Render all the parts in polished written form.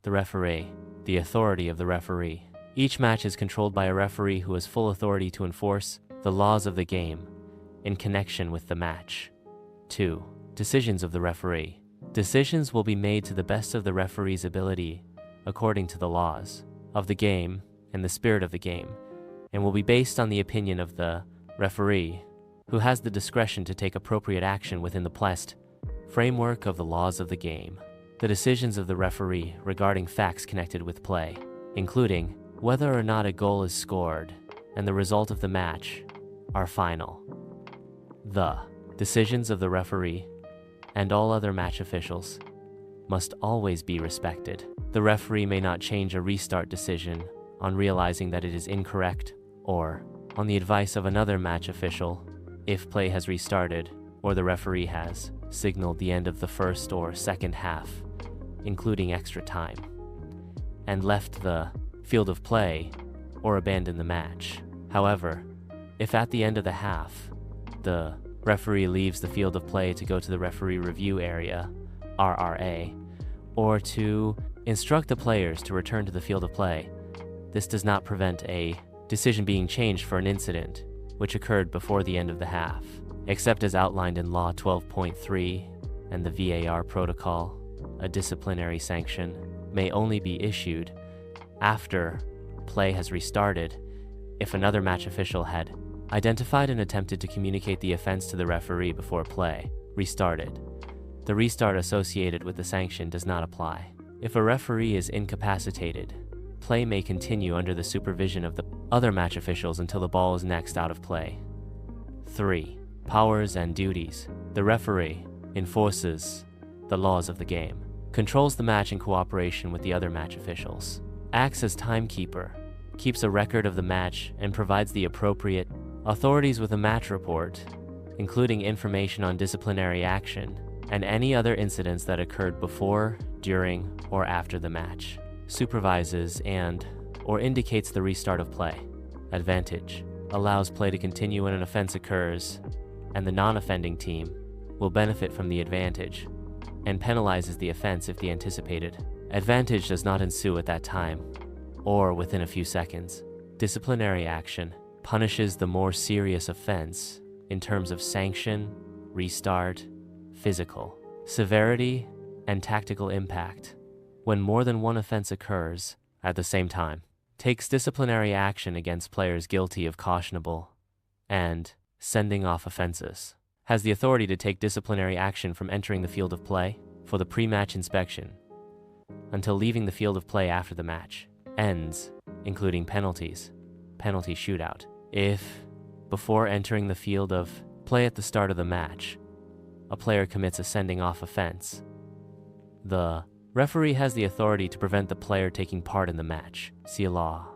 The referee. The authority of the referee. Each match is controlled by a referee who has full authority to enforce the laws of the game in connection with the match. 2. Decisions of the referee. Decisions will be made to the best of the referee's ability according to the laws of the game and the spirit of the game, and will be based on the opinion of the referee, who has the discretion to take appropriate action within the placed framework of the laws of the game. The decisions of the referee regarding facts connected with play, including whether or not a goal is scored and the result of the match, are final. The decisions of the referee and all other match officials must always be respected. The referee may not change a restart decision on realizing that it is incorrect or on the advice of another match official if play has restarted or the referee has signaled the end of the first or second half, including extra time, and left the field of play or abandoned the match. However, if at the end of the half, the referee leaves the field of play to go to the referee review area, RRA, or to instruct the players to return to the field of play, this does not prevent a decision being changed for an incident which occurred before the end of the half, except as outlined in Law 12.3 and the VAR protocol. A disciplinary sanction may only be issued after play has restarted if another match official had identified and attempted to communicate the offense to the referee before play restarted. The restart associated with the sanction does not apply. If a referee is incapacitated, play may continue under the supervision of the other match officials until the ball is next out of play. 3. Powers and duties. The referee enforces the laws of the game, controls the match in cooperation with the other match officials, acts as timekeeper, keeps a record of the match, and provides the appropriate authorities with a match report, including information on disciplinary action and any other incidents that occurred before, during, or after the match, supervises and/or indicates the restart of play. Advantage. Allows play to continue when an offense occurs, and the non-offending team will benefit from the advantage, and penalizes the offense if the anticipated advantage does not ensue at that time, or within a few seconds. Disciplinary action punishes the more serious offense in terms of sanction, restart, physical severity, and tactical impact. When more than one offense occurs at the same time, takes disciplinary action against players guilty of cautionable and sending off offenses, has the authority to take disciplinary action from entering the field of play for the pre-match inspection until leaving the field of play after the match ends, including penalties, penalty shootout. If, before entering the field of play at the start of the match, a player commits a sending off offense, the referee has the authority to prevent the player taking part in the match. See Law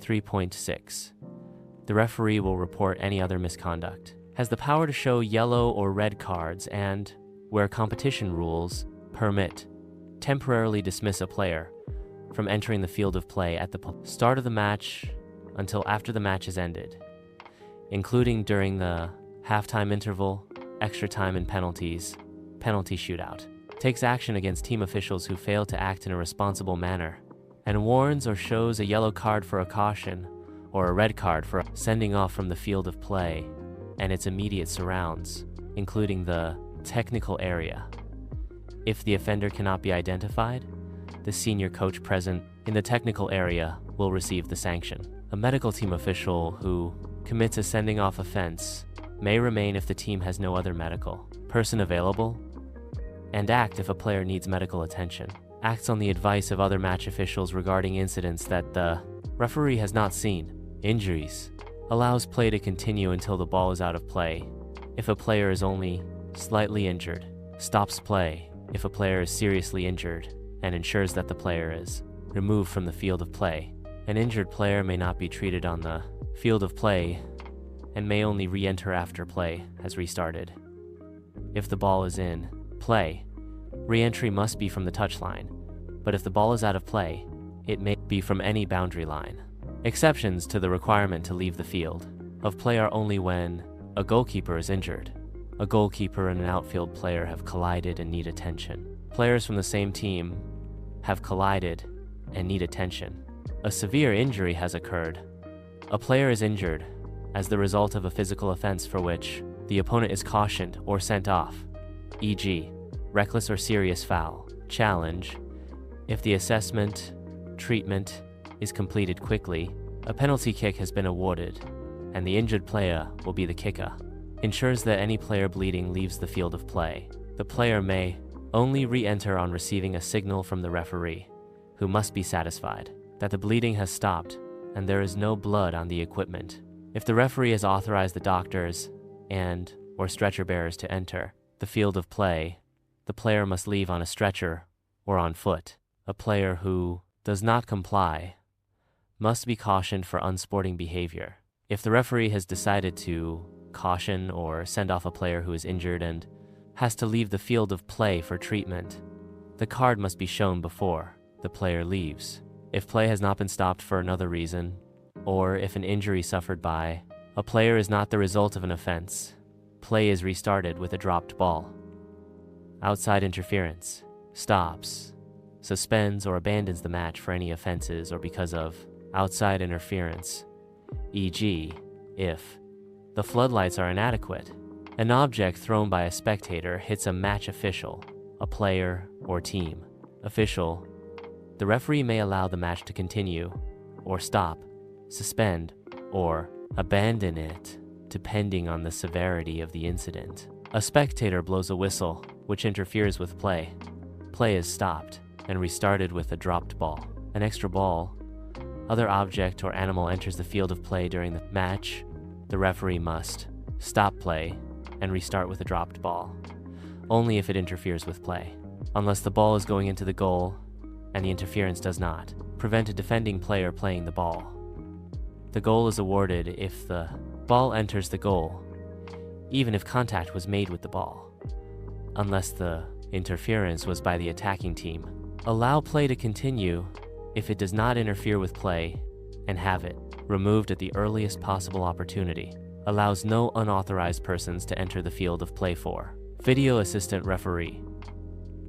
3.6. The referee will report any other misconduct, has the power to show yellow or red cards, and, where competition rules permit, temporarily dismiss a player from entering the field of play at the start of the match until after the match is ended, including during the halftime interval, extra time and penalties, penalty shootout. Takes action against team officials who fail to act in a responsible manner, and warns or shows a yellow card for a caution or a red card for sending off from the field of play and its immediate surrounds, including the technical area. If the offender cannot be identified, the senior coach present in the technical area will receive the sanction. A medical team official who commits a sending off offense may remain if the team has no other medical person available, and act if a player needs medical attention. Acts on the advice of other match officials regarding incidents that the referee has not seen. Injuries. Allows play to continue until the ball is out of play if a player is only slightly injured. Stops play if a player is seriously injured, and ensures that the player is removed from the field of play. An injured player may not be treated on the field of play and may only re-enter after play has restarted. If the ball is in play, re-entry must be from the touchline, but if the ball is out of play, it may be from any boundary line. Exceptions to the requirement to leave the field of play are only when a goalkeeper is injured, a goalkeeper and an outfield player have collided and need attention. Players from the same team have collided and need attention. A severe injury has occurred. A player is injured as the result of a physical offense for which the opponent is cautioned or sent off, e.g., reckless or serious foul. Challenge: if the assessment, treatment is completed quickly, a penalty kick has been awarded, and the injured player will be the kicker. Ensures that any player bleeding leaves the field of play. The player may only re-enter on receiving a signal from the referee, who must be satisfied that the bleeding has stopped and there is no blood on the equipment. If the referee has authorized the doctors or stretcher bearers to enter the field of play, the player must leave on a stretcher or on foot. A player who does not comply must be cautioned for unsporting behavior. If the referee has decided to caution or send off a player who is injured and has to leave the field of play for treatment, the card must be shown before the player leaves. If play has not been stopped for another reason, or if an injury suffered by a player is not the result of an offense, play is restarted with a dropped ball. Outside interference stops, suspends, or abandons the match for any offenses or because of outside interference, e.g., if the floodlights are inadequate, an object thrown by a spectator hits a match official, a player, or team. Official: the referee may allow the match to continue, or stop, suspend, or abandon it, depending on the severity of the incident. A spectator blows a whistle, which interferes with play. Play is stopped and restarted with a dropped ball. An extra ball: other object or animal enters the field of play during the match, the referee must stop play and restart with a dropped ball, only if it interferes with play. Unless the ball is going into the goal and the interference does not prevent a defending player playing the ball. The goal is awarded if the ball enters the goal, even if contact was made with the ball, unless the interference was by the attacking team. Allow play to continue if it does not interfere with play, and have it removed at the earliest possible opportunity. Allows no unauthorized persons to enter the field of play for video assistant referee,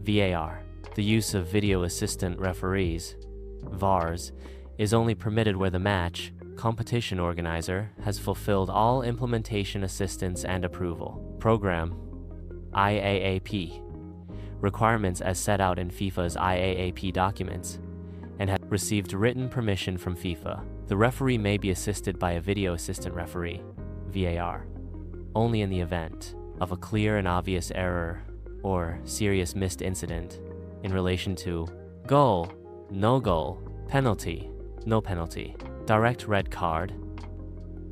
VAR. The use of video assistant referees, VARs, is only permitted where the match competition organizer has fulfilled all implementation assistance and approval program IAAP requirements as set out in FIFA's IAAP documents and have received written permission from FIFA. The referee may be assisted by a video assistant referee, VAR, only in the event of a clear and obvious error or serious missed incident in relation to goal, no goal, penalty, no penalty, direct red card,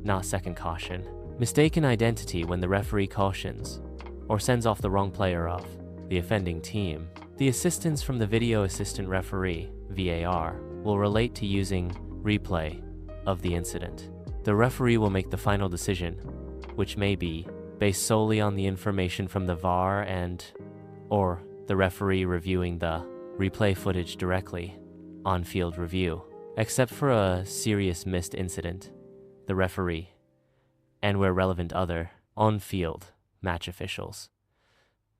not second caution, mistaken identity when the referee cautions or sends off the wrong player of the offending team. The assistance from the video assistant referee, VAR, will relate to using replay of the incident. The referee will make the final decision, which may be based solely on the information from the VAR or the referee reviewing the replay footage directly on field review. Except for a serious missed incident, the referee, and where relevant other on-field match officials,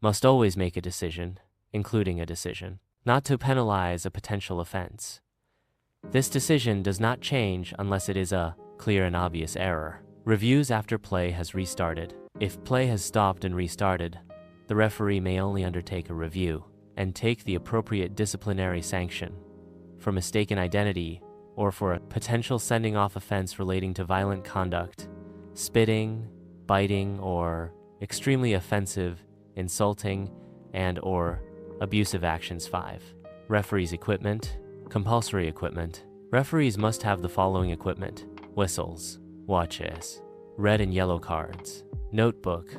must always make a decision, including a decision not to penalize a potential offense. This decision does not change unless it is a clear and obvious error. Reviews after play has restarted. If play has stopped and restarted, the referee may only undertake a review and take the appropriate disciplinary sanction for mistaken identity or for a potential sending off offense relating to violent conduct, spitting, biting, or extremely offensive, insulting, and/or abusive actions. 5. Referees' equipment. Compulsory equipment. Referees must have the following equipment: whistles, watches, red and yellow cards, notebook,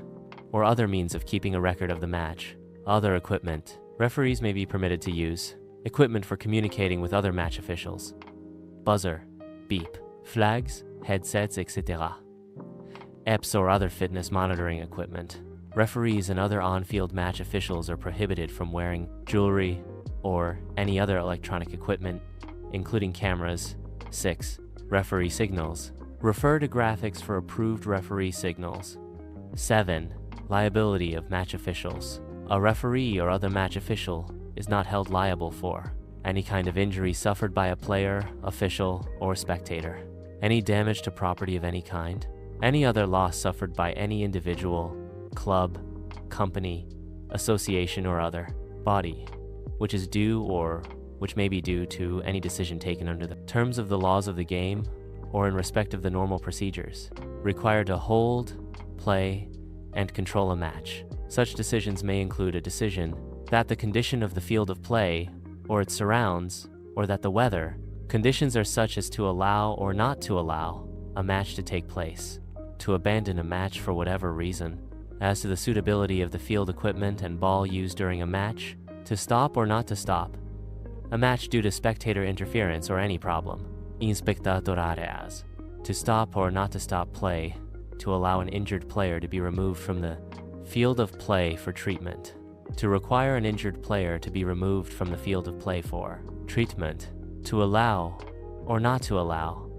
or other means of keeping a record of the match. Other equipment. Referees may be permitted to use equipment for communicating with other match officials: buzzer, beep, flags, headsets, etc. EPS or other fitness monitoring equipment. Referees and other on-field match officials are prohibited from wearing jewelry or any other electronic equipment, including cameras. 6. Referee signals. Refer to graphics for approved referee signals. 7. Liability of match officials. A referee or other match official is not held liable for any kind of injury suffered by a player, official, or spectator, any damage to property of any kind, any other loss suffered by any individual, club, company, association, or other body, which is due or which may be due to any decision taken under the terms of the laws of the game or in respect of the normal procedures, required to hold, play, and control a match. Such decisions may include a decision that the condition of the field of play or its surrounds, or that the weather conditions are such as to allow or not to allow a match to take place, to abandon a match for whatever reason, as to the suitability of the field equipment and ball used during a match, to stop or not to stop a match due to spectator interference or any problem, in spectatorares, to stop or not to stop play, to allow an injured player to be removed from the field of play for treatment, to require an injured player to be removed from the field of play for treatment, to allow or not to allow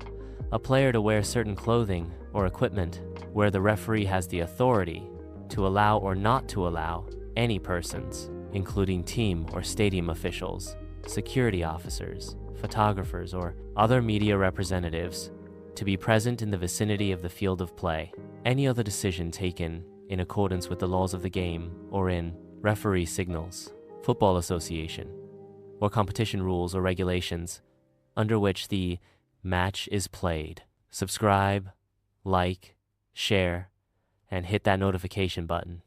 a player to wear certain clothing or equipment where the referee has the authority to allow or not to allow any persons, including team or stadium officials, security officers, photographers, or other media representatives to be present in the vicinity of the field of play. Any other decision taken in accordance with the laws of the game or in referee signals, football association, or competition rules or regulations under which the match is played. Subscribe, like, share, and hit that notification button.